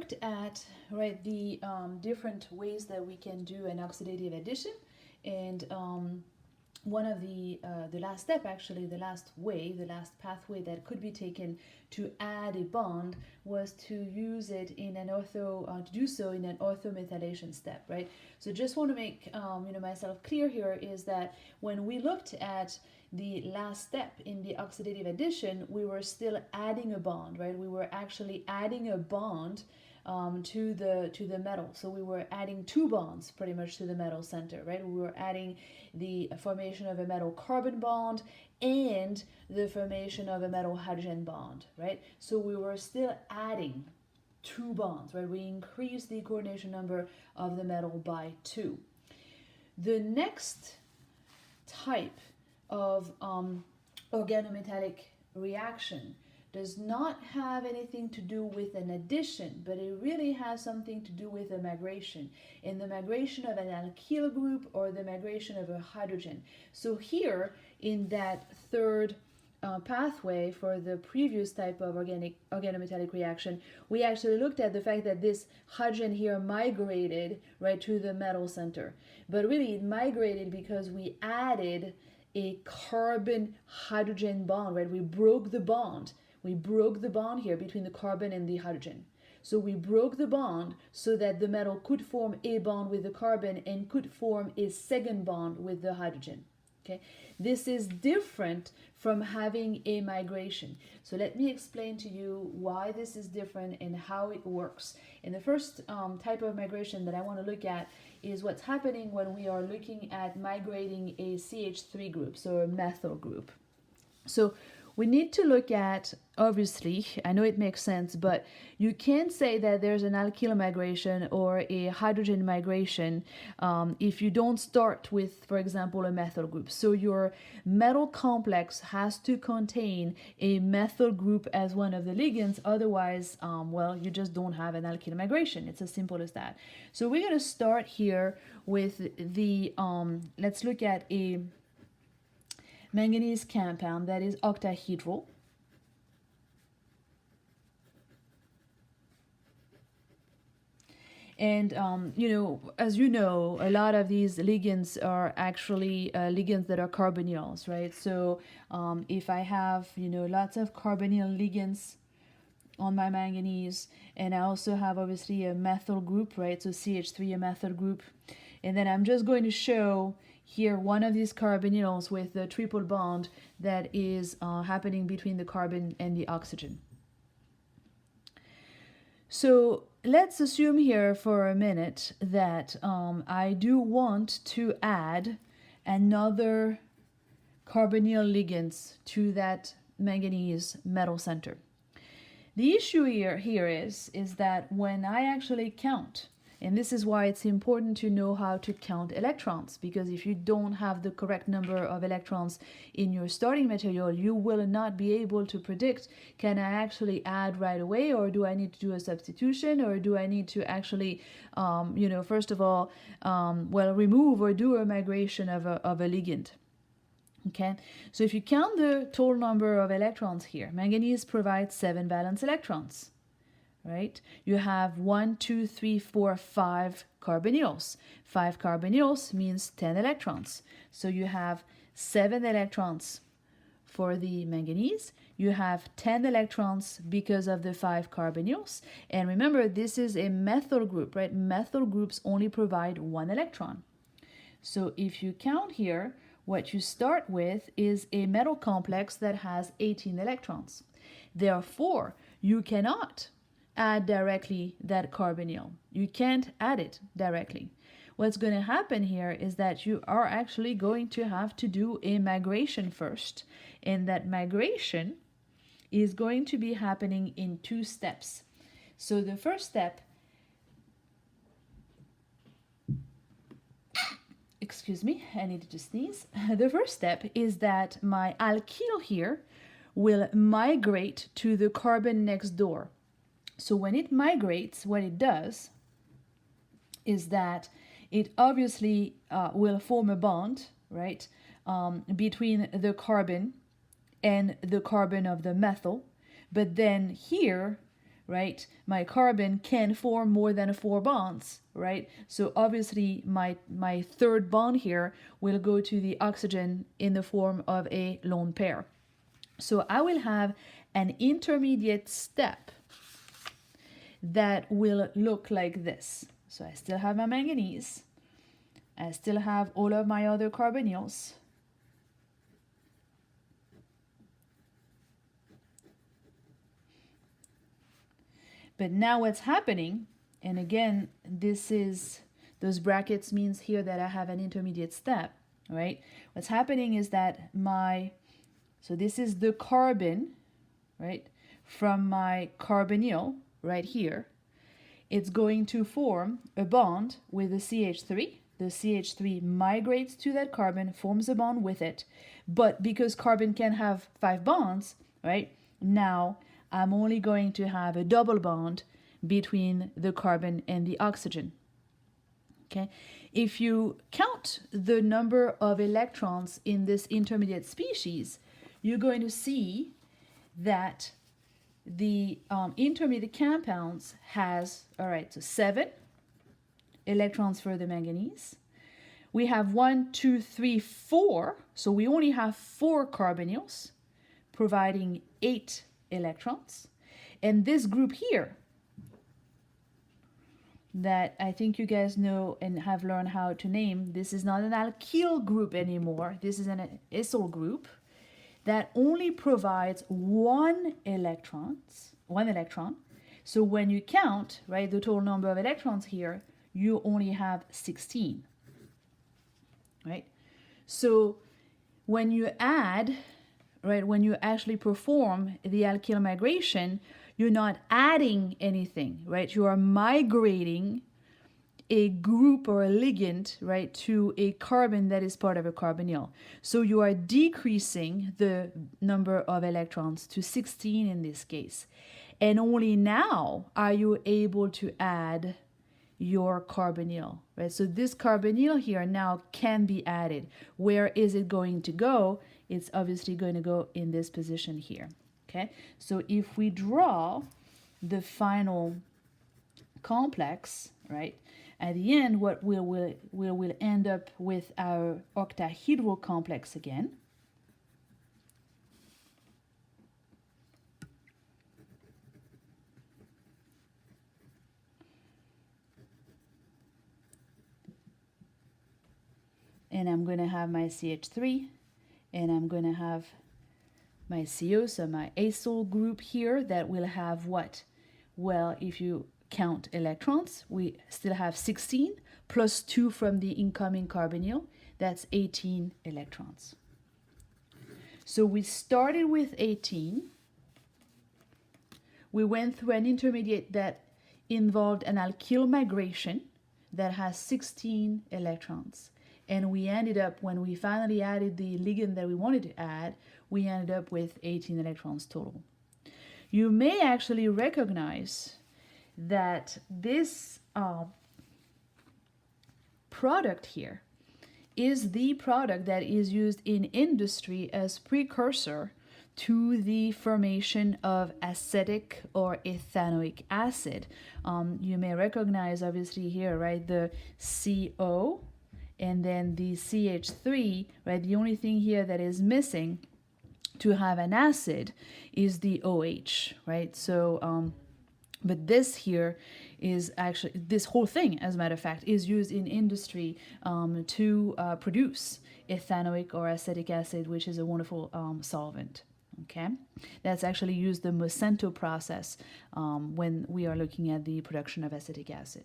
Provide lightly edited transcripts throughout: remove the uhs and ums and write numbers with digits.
looked at, right, the different ways that we can do an oxidative addition, and one of the last step, actually, the last pathway that could be taken to add a bond was to use it in an to do so in an orthomethylation step, right? So just want to make myself clear here is that when we looked at the last step in the oxidative addition, we were still adding a bond, right? We were actually adding a bond to the metal. So we were adding two bonds pretty much to the metal center, right? We were adding the formation of a metal carbon bond and the formation of a metal hydrogen bond, right? So we were still adding two bonds, right? We increased the coordination number of the metal by 2. The next type of organometallic reaction does not have anything to do with an addition, but it really has something to do with a migration, in the migration of an alkyl group or the migration of a hydrogen. So here in that third pathway for the previous type of organometallic reaction, we actually looked at the fact that this hydrogen here migrated right to the metal center, but really it migrated because we added a carbon hydrogen bond, right? We broke the bond here between the carbon and the hydrogen. So we broke the bond so that the metal could form a bond with the carbon and could form a second bond with the hydrogen. Okay, this is different from having a migration. So let me explain to you why this is different and how it works. And the first type of migration that I want to look at is what's happening when we are looking at migrating a CH3 group, so a methyl group. So we need to look at, obviously, I know it makes sense, but you can't say that there's an alkyl migration or a hydrogen migration if you don't start with, for example, a methyl group. So your metal complex has to contain a methyl group as one of the ligands. Otherwise, well, you just don't have an alkyl migration. It's as simple as that. So we're going to start here with the, let's look at a manganese compound that is octahedral. And, as you know, a lot of these ligands are actually ligands that are carbonyls, right? So if I have, lots of carbonyl ligands on my manganese, and I also have obviously a methyl group, right? So CH3, a methyl group. And then I'm just going to show here one of these carbonyls with the triple bond that is happening between the carbon and the oxygen. So let's assume here for a minute that I do want to add another carbonyl ligands to that manganese metal center. The issue here is that when I actually count, and this is why it's important to know how to count electrons, because if you don't have the correct number of electrons in your starting material, you will not be able to predict, can I actually add right away, or do I need to do a substitution, or do I need to actually, first of all, remove or do a migration of a ligand. Okay, so if you count the total number of electrons here, manganese provides 7 valence electrons. Right? You have 1, 2, 3, 4, 5 carbonyls. 5 carbonyls means 10 electrons. So you have 7 electrons for the manganese. You have 10 electrons because of the 5 carbonyls. And remember, this is a methyl group, right? Methyl groups only provide 1 electron. So if you count here, what you start with is a metal complex that has 18 electrons. Therefore, you cannot add directly that carbonyl. You can't add it directly. What's going to happen here is that you are actually going to have to do a migration first, and that migration is going to be happening in 2 steps. So the first step, excuse me, I needed to sneeze. The first step is that my alkyl here will migrate to the carbon next door. So when it migrates, what it does is that it obviously will form a bond, right, between the carbon and the carbon of the methyl. But then here, right, my carbon can form more than 4 bonds, right? So obviously my third bond here will go to the oxygen in the form of a lone pair. So I will have an intermediate step that will look like this. So I still have my manganese. I still have all of my other carbonyls. But now what's happening, and again, this is, those brackets means here that I have an intermediate step, right? What's happening is that so this is the carbon, right, from my carbonyl right here. It's going to form a bond with the CH3. The CH3 migrates to that carbon, forms a bond with it. But because carbon can have 5 bonds, right, now I'm only going to have a double bond between the carbon and the oxygen. Okay, if you count the number of electrons in this intermediate species, you're going to see that the intermediate compounds has, all right, so 7 electrons for the manganese. We have 1, 2, 3, 4, so we only have 4 carbonyls, providing 8 electrons. And this group here, that I think you guys know and have learned how to name, this is not an alkyl group anymore. This is an acyl group that only provides 1 electron. So when you count, right, the total number of electrons here, you only have 16, right? So when you add, right, when you actually perform the alkyl migration, you're not adding anything, right? You are migrating a group or a ligand, right, to a carbon that is part of a carbonyl. So you are decreasing the number of electrons to 16 in this case. And only now are you able to add your carbonyl, right? So this carbonyl here now can be added. Where is it going to go? It's obviously going to go in this position here, okay? So if we draw the final complex, right, at the end, what we'll end up with our octahedral complex again. And I'm going to have my CH3, and I'm going to have my CO, so my acyl group here that will have what? Well, if you count electrons, we still have 16 plus 2 from the incoming carbonyl. That's 18 electrons. So we started with 18. We went through an intermediate that involved an alkyl migration that has 16 electrons. And we ended up, when we finally added the ligand that we wanted to add, we ended up with 18 electrons total. You may actually recognize that this product here is the product that is used in industry as precursor to the formation of acetic or ethanoic acid. You may recognize obviously here, right, the CO and then the CH3, right? The only thing here that is missing to have an acid is the OH, right? So, but this here is actually, this whole thing, as a matter of fact, is used in industry to produce ethanoic or acetic acid, which is a wonderful solvent. Okay, that's actually used the Monsanto process when we are looking at the production of acetic acid.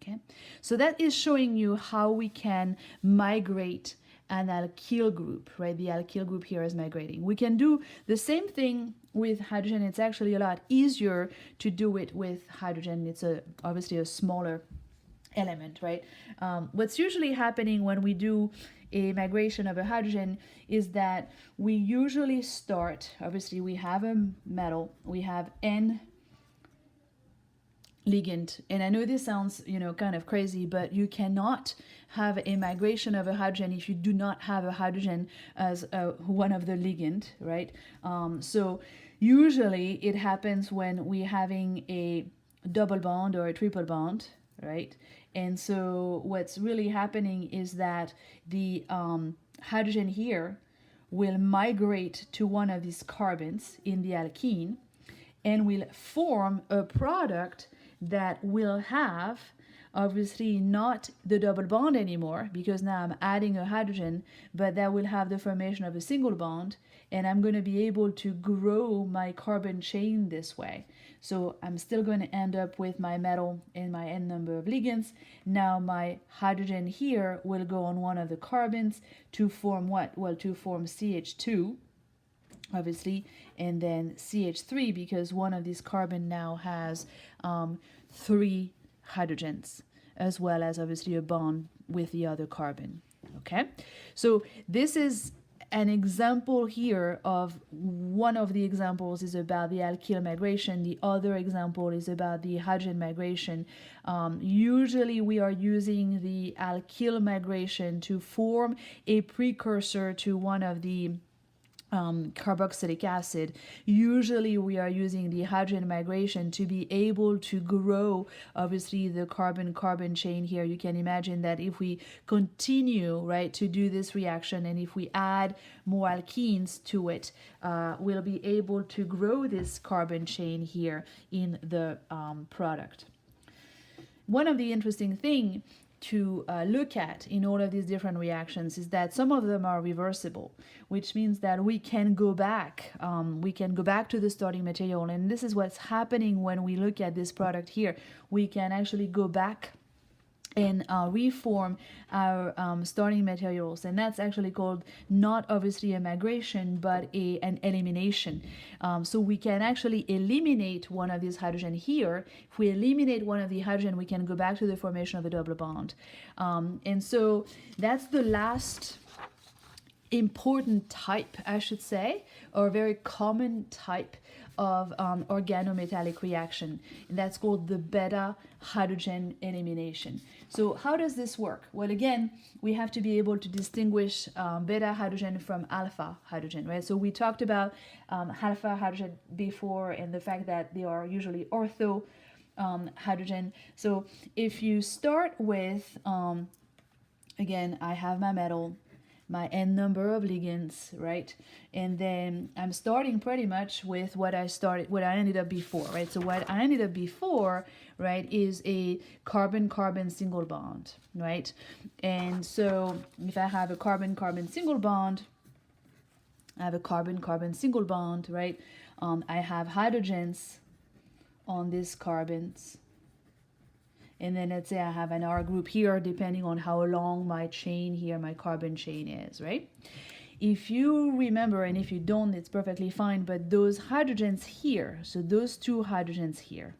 Okay, so that is showing you how we can migrate an alkyl group, right? The alkyl group here is migrating. We can do the same thing with hydrogen. It's actually a lot easier to do it with hydrogen. It's obviously a smaller element, right? What's usually happening when we do a migration of a hydrogen is that we usually start, obviously we have a metal, we have N ligand. And I know this sounds, kind of crazy, but you cannot have a migration of a hydrogen if you do not have a hydrogen as one of the ligand, right? So usually it happens when we're having a double bond or a triple bond, right? And so what's really happening is that the hydrogen here will migrate to one of these carbons in the alkene and will form a product that will have obviously not the double bond anymore, because now I'm adding a hydrogen, but that will have the formation of a single bond, and I'm going to be able to grow my carbon chain this way. So I'm still going to end up with my metal and my n number of ligands. Now my hydrogen here will go on one of the carbons to form what? Well, to form CH2, obviously, and then CH3, because one of these carbon now has 3 hydrogens, as well as obviously a bond with the other carbon. Okay, so this is an example here of one of the examples is about the alkyl migration. The other example is about the hydrogen migration. Usually we are using the alkyl migration to form a precursor to one of the carboxylic acid. Usually we are using the hydrogen migration to be able to grow obviously the carbon-carbon chain here. You can imagine that if we continue, right, to do this reaction, and if we add more alkenes to it, we'll be able to grow this carbon chain here in the product. One of the interesting things to look at in all of these different reactions is that some of them are reversible, which means that we can go back to the starting material. And this is what's happening when we look at this product here. We can actually go back and reform our starting materials, and that's actually called not obviously a migration but an elimination. So we can actually eliminate one of these hydrogen here. If we eliminate one of the hydrogen, we can go back to the formation of a double bond, and so that's the last important type, I should say, or very common type of organometallic reaction, and that's called the beta hydrogen elimination. So how does this work? Well, again, we have to be able to distinguish beta hydrogen from alpha hydrogen, right? So we talked about alpha hydrogen before, and the fact that they are usually ortho hydrogen. So if you start with again, I have my metal, my n number of ligands, right? And then I'm starting pretty much with what I ended up before, right? So what I ended up before, right, is a carbon-carbon single bond, right? And so if I have a carbon-carbon single bond, I have a carbon-carbon single bond, right? I have hydrogens on these carbons. And then let's say I have an R group here, depending on how long my chain here, my carbon chain is, right? If you remember, and if you don't, it's perfectly fine, but those hydrogens here, so those 2 hydrogens here,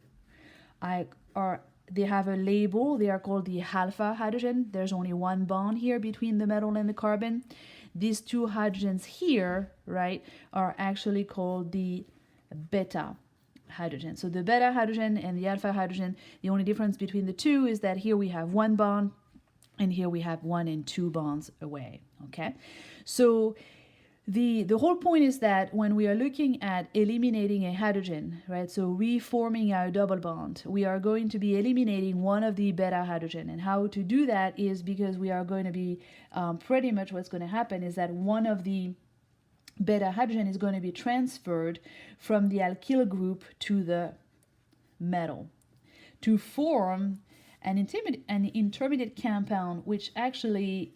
they have a label. They are called the alpha hydrogen. There's only one bond here between the metal and the carbon. These 2 hydrogens here, right, are actually called the beta hydrogen. So the beta hydrogen and the alpha hydrogen, the only difference between the two is that here we have 1 bond and here we have 1 and 2 bonds away. Okay, so the whole point is that when we are looking at eliminating a hydrogen, right, so reforming our double bond, we are going to be eliminating one of the beta hydrogen. And how to do that is because we are going to be pretty much what's going to happen is that one of the beta hydrogen is going to be transferred from the alkyl group to the metal to form an intermediate compound, which actually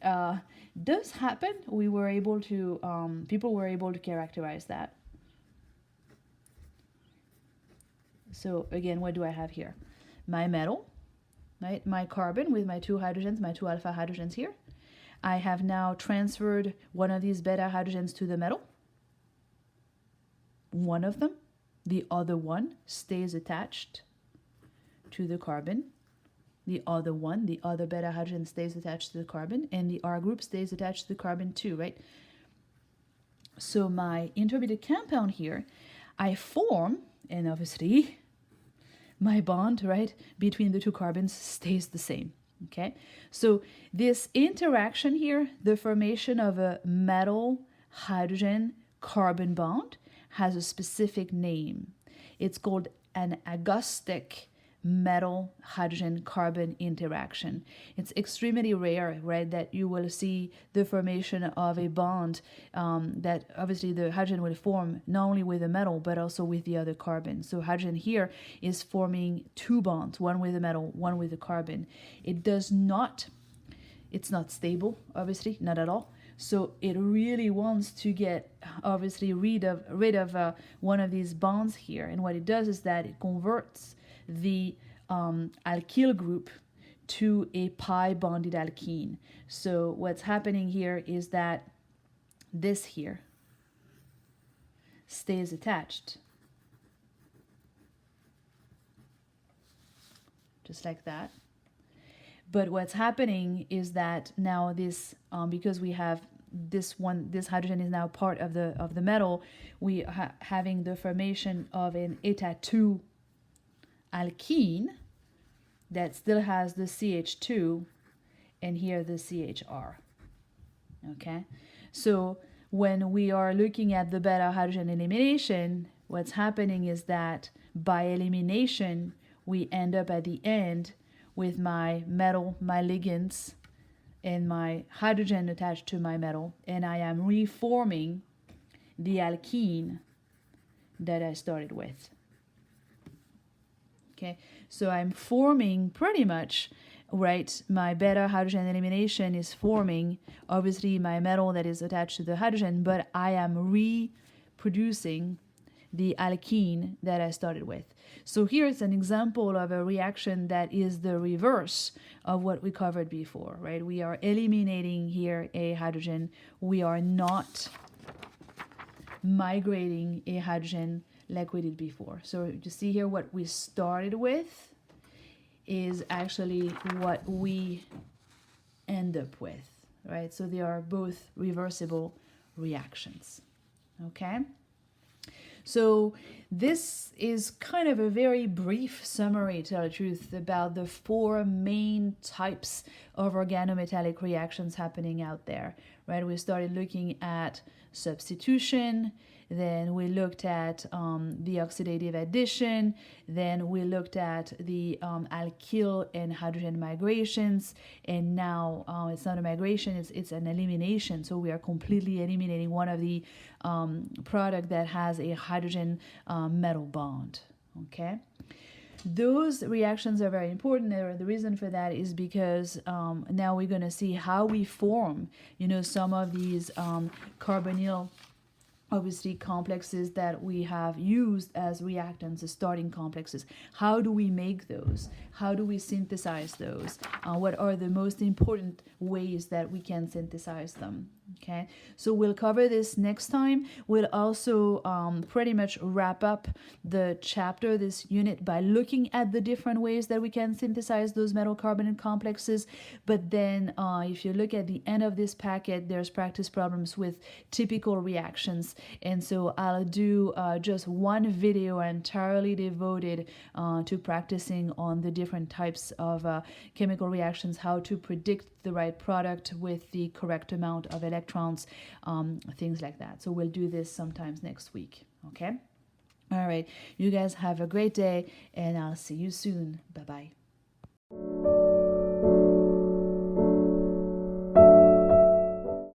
does happen. People were able to characterize that. So again, what do I have here? My metal, right? My carbon with my 2 hydrogens, my 2 alpha hydrogens here. I have now transferred one of these beta hydrogens to the metal. One of them, the other one, stays attached to the carbon. The other one, the other beta hydrogen, stays attached to the carbon, and the R group stays attached to the carbon too, right? So my intermediate compound here, I form, and obviously my bond, right, between the two carbons stays the same. Okay, so this interaction here, the formation of a metal hydrogen carbon bond, has a specific name. It's called an agostic metal hydrogen carbon interaction. It's extremely rare, right, that you will see the formation of a bond that obviously the hydrogen will form not only with the metal but also with the other carbon. So hydrogen here is forming two bonds, one with the metal, one with the carbon. It's not stable, obviously, not at all. So it really wants to get obviously rid of one of these bonds here. And what it does is that it converts the alkyl group to a pi bonded alkene. So what's happening here is that this here stays attached, just like that. But what's happening is that now this, because we have this hydrogen is now part of the metal, we are having the formation of an eta 2 alkene that still has the CH2 and here the CHR. Okay, so when we are looking at the beta hydrogen elimination, what's happening is that by elimination we end up at the end with my metal, my ligands, and my hydrogen attached to my metal, and I am reforming the alkene that I started with. Okay, so I'm forming pretty much, right, my beta hydrogen elimination is forming obviously my metal that is attached to the hydrogen, but I am reproducing the alkene that I started with. So here's an example of a reaction that is the reverse of what we covered before, right? We are eliminating here a hydrogen. We are not migrating a hydrogen like we did before. So you see here what we started with is actually what we end up with, right? So they are both reversible reactions, okay? So this is kind of a very brief summary, to tell the truth, about the four main types of organometallic reactions happening out there, right? We started looking at substitution, then we looked at the oxidative addition, then we looked at the alkyl and hydrogen migrations, and now it's not a migration, it's an elimination. So we are completely eliminating one of the product that has a hydrogen metal bond, okay? Those reactions are very important. The reason for that is because now we're going to see how we form, some of these carbonyl obviously complexes that we have used as reactants, as starting complexes. How do we make those? How do we synthesize those? What are the most important ways that we can synthesize them? Okay, so we'll cover this next time. We'll also pretty much wrap up the chapter, this unit, by looking at the different ways that we can synthesize those metal carbon complexes. But then if you look at the end of this packet, there's practice problems with typical reactions. And so I'll do just one video entirely devoted to practicing on the different types of chemical reactions, how to predict the right product with the correct amount of electrons, things like that. So we'll do this sometimes next week, okay? All right, you guys have a great day, and I'll see you soon. Bye-bye.